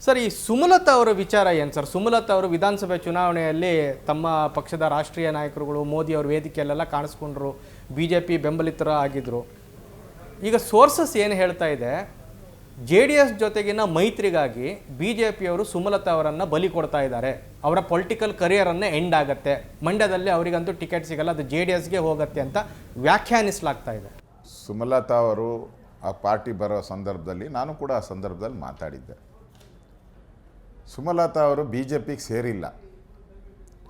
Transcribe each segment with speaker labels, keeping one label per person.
Speaker 1: Sir, ಈ ಸುಮಲತಾ ಅವರ ವಿಚಾರ ಏನು ಸರ್? ಸುಮಲತಾ ಅವರು ವಿಧಾನಸಭೆ ಚುನಾವಣೆಯಲ್ಲಿ ತಮ್ಮ ಪಕ್ಷದ ರಾಷ್ಟ್ರೀಯ ನಾಯಕರುಗಳು ಮೋದಿ ಅವ್ರ ವೇದಿಕೆಯಲ್ಲೆಲ್ಲ ಕಾಣಿಸ್ಕೊಂಡ್ರು, BJP ಬೆಂಬಲಿತರ ಆಗಿದ್ರು. ಈಗ ಸೋರ್ಸಸ್ ಏನು ಹೇಳ್ತಾ ಇದೆ, JDS ಜೊತೆಗಿನ ಮೈತ್ರಿಗಾಗಿ BJPಯವರು ಸುಮಲತಾ ಅವರನ್ನು ಬಲಿ ಕೊಡ್ತಾ ಇದ್ದಾರೆ. ಅವರ ಪೊಲಿಟಿಕಲ್ ಕರಿಯರನ್ನೇ ಎಂಡ್ ಆಗುತ್ತೆ, ಮಂಡ್ಯದಲ್ಲಿ ಅವರಿಗಂತೂ ಟಿಕೆಟ್ ಸಿಗಲ್ಲ, ಅದು JDSಗೆ ಹೋಗುತ್ತೆ ಅಂತ ವ್ಯಾಖ್ಯಾನಿಸಲಾಗ್ತಾ ಇದೆ.
Speaker 2: ಸುಮಲತಾ ಅವರು ಆ ಪಾರ್ಟಿ ಬರೋ ಸಂದರ್ಭದಲ್ಲಿ ನಾನು ಕೂಡ ಆ ಸಂದರ್ಭದಲ್ಲಿ ಮಾತಾಡಿದ್ದೆ. ಸುಮಲತಾ ಅವರು BJPಗೆ ಸೇರಿಲ್ಲ,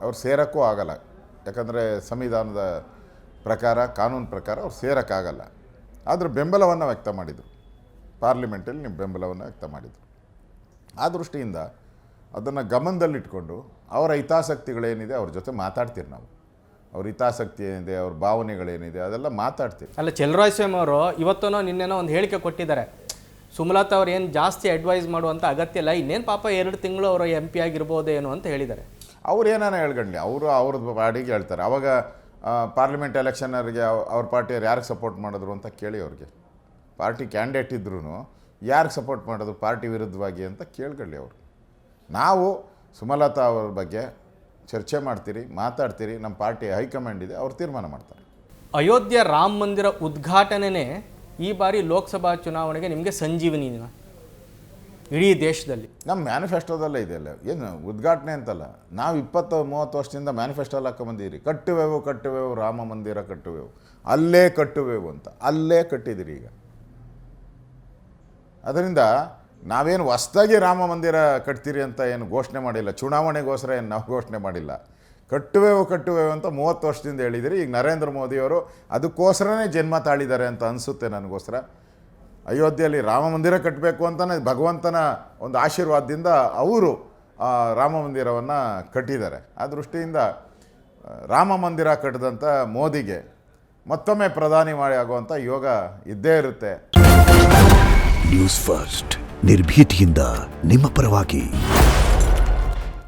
Speaker 2: ಅವ್ರು ಸೇರೋಕ್ಕೂ ಆಗಲ್ಲ. ಯಾಕಂದರೆ ಸಂವಿಧಾನದ ಪ್ರಕಾರ, ಕಾನೂನು ಪ್ರಕಾರ ಅವ್ರು ಸೇರೋಕ್ಕಾಗಲ್ಲ. ಆದರೂ ಬೆಂಬಲವನ್ನು ವ್ಯಕ್ತ ಮಾಡಿದರು, ಪಾರ್ಲಿಮೆಂಟಲ್ಲಿ ನೀವು ಬೆಂಬಲವನ್ನು ವ್ಯಕ್ತ ಮಾಡಿದರು. ಆ ದೃಷ್ಟಿಯಿಂದ ಅದನ್ನು ಗಮನದಲ್ಲಿಟ್ಕೊಂಡು ಅವರ ಹಿತಾಸಕ್ತಿಗಳೇನಿದೆ ಅವ್ರ ಜೊತೆ ಮಾತಾಡ್ತೀರಿ. ನಾವು ಅವ್ರ ಹಿತಾಸಕ್ತಿ ಏನಿದೆ, ಅವ್ರ ಭಾವನೆಗಳೇನಿದೆ ಅದೆಲ್ಲ ಮಾತಾಡ್ತೀವಿ.
Speaker 1: ಅಲ್ಲ, ಚಲರಾಯಸ್ವಾಮಿ ಅವರು ಇವತ್ತನೋ ನಿನ್ನೆನೋ ಒಂದು ಹೇಳಿಕೆ ಕೊಟ್ಟಿದ್ದಾರೆ, ಸುಮಲತಾ ಅವ್ರು ಏನು ಜಾಸ್ತಿ ಅಡ್ವೈಸ್ ಮಾಡುವಂಥ ಅಗತ್ಯ ಇಲ್ಲ, ಇನ್ನೇನು ಪಾಪ 2 ತಿಂಗಳು ಅವರು MP ಆಗಿರ್ಬೋದೇನೋ ಅಂತ ಹೇಳಿದ್ದಾರೆ.
Speaker 2: ಅವ್ರು ಏನಾನ ಹೇಳ್ಕೊಂಡ್ಲಿ, ಅವ್ರದ್ದು ಪಾರ್ಟಿಗೆ ಹೇಳ್ತಾರೆ. ಅವಾಗ ಪಾರ್ಲಿಮೆಂಟ್ ಎಲೆಕ್ಷನರಿಗೆ ಅವ್ರ ಪಾರ್ಟಿಯವ್ರು ಯಾರಿಗೆ ಸಪೋರ್ಟ್ ಮಾಡಿದ್ರು ಅಂತ ಕೇಳಿ, ಅವ್ರಿಗೆ ಪಾರ್ಟಿ ಕ್ಯಾಂಡಿಡೇಟ್ ಇದ್ರೂ ಯಾರಿಗೆ ಸಪೋರ್ಟ್ ಮಾಡೋದು ಪಾರ್ಟಿ ವಿರುದ್ಧವಾಗಿ ಅಂತ ಕೇಳ್ಕೊಳ್ಳಿ ಅವರು. ನಾವು ಸುಮಲತಾ ಅವ್ರ ಬಗ್ಗೆ ಚರ್ಚೆ ಮಾಡ್ತೀರಿ, ಮಾತಾಡ್ತೀರಿ. ನಮ್ಮ ಪಾರ್ಟಿ ಹೈಕಮಾಂಡ್ ಇದೆ, ಅವ್ರು ತೀರ್ಮಾನ ಮಾಡ್ತಾರೆ.
Speaker 1: ಅಯೋಧ್ಯೆ ರಾಮ ಮಂದಿರ ಉದ್ಘಾಟನೆನೇ ಈ ಬಾರಿ ಲೋಕಸಭಾ ಚುನಾವಣೆಗೆ ನಿಮಗೆ ಸಂಜೀವನಿ ಇಡೀ ದೇಶದಲ್ಲಿ. ನಮ್ಮ
Speaker 2: ಮ್ಯಾನಿಫೆಸ್ಟೋದಲ್ಲೇ ಇದೆಯಲ್ಲ, ಏನು ಉದ್ಘಾಟನೆ ಅಂತಲ್ಲ. ನಾವು 20-30 ವರ್ಷದಿಂದ ಮ್ಯಾನಿಫೆಸ್ಟೋಲ್ಲಿ ಹಾಕೊಂಬಂದಿದ್ದೀರಿ, ಕಟ್ಟುವೆವು ರಾಮ ಮಂದಿರ ಕಟ್ಟುವೆವು, ಅಲ್ಲೇ ಕಟ್ಟುವೆವು ಅಂತ. ಅಲ್ಲೇ ಕಟ್ಟಿದ್ದೀರಿ. ಈಗ ಅದರಿಂದ ನಾವೇನು ಹೊಸ್ದಾಗಿ ರಾಮ ಮಂದಿರ ಕಟ್ತೀರಿ ಅಂತ ಏನು ಘೋಷಣೆ ಮಾಡಿಲ್ಲ, ಚುನಾವಣೆಗೋಸ್ಕರ ಏನು ನಾವು ಘೋಷಣೆ ಮಾಡಿಲ್ಲ. ಕಟ್ಟುವೆವು ಅಂತ 30 ವರ್ಷದಿಂದ ಹೇಳಿದಿರಿ. ಈಗ ನರೇಂದ್ರ ಮೋದಿಯವರು ಅದಕ್ಕೋಸ್ಕರನೇ ಜನ್ಮ ತಾಳಿದ್ದಾರೆ ಅಂತ ಅನಿಸುತ್ತೆ ನನಗೋಸ್ಕರ. ಅಯೋಧ್ಯೆಯಲ್ಲಿ ರಾಮ ಮಂದಿರ ಕಟ್ಟಬೇಕು ಅಂತಲೇ ಭಗವಂತನ ಒಂದು ಆಶೀರ್ವಾದದಿಂದ ಅವರು ರಾಮ ಮಂದಿರವನ್ನು ಕಟ್ಟಿದ್ದಾರೆ. ಆ ದೃಷ್ಟಿಯಿಂದ ರಾಮ ಮಂದಿರ ಕಟ್ಟಿದಂಥ ಮೋದಿಗೆ ಮತ್ತೊಮ್ಮೆ ಪ್ರಧಾನಿ ಆಗುವಂಥ ಯೋಗ ಇದ್ದೇ ಇರುತ್ತೆ.
Speaker 3: ನ್ಯೂಸ್ ಫಸ್ಟ್, ನಿರ್ಭೀತಿಯಿಂದ ನಿಮ್ಮ ಪರವಾಗಿ.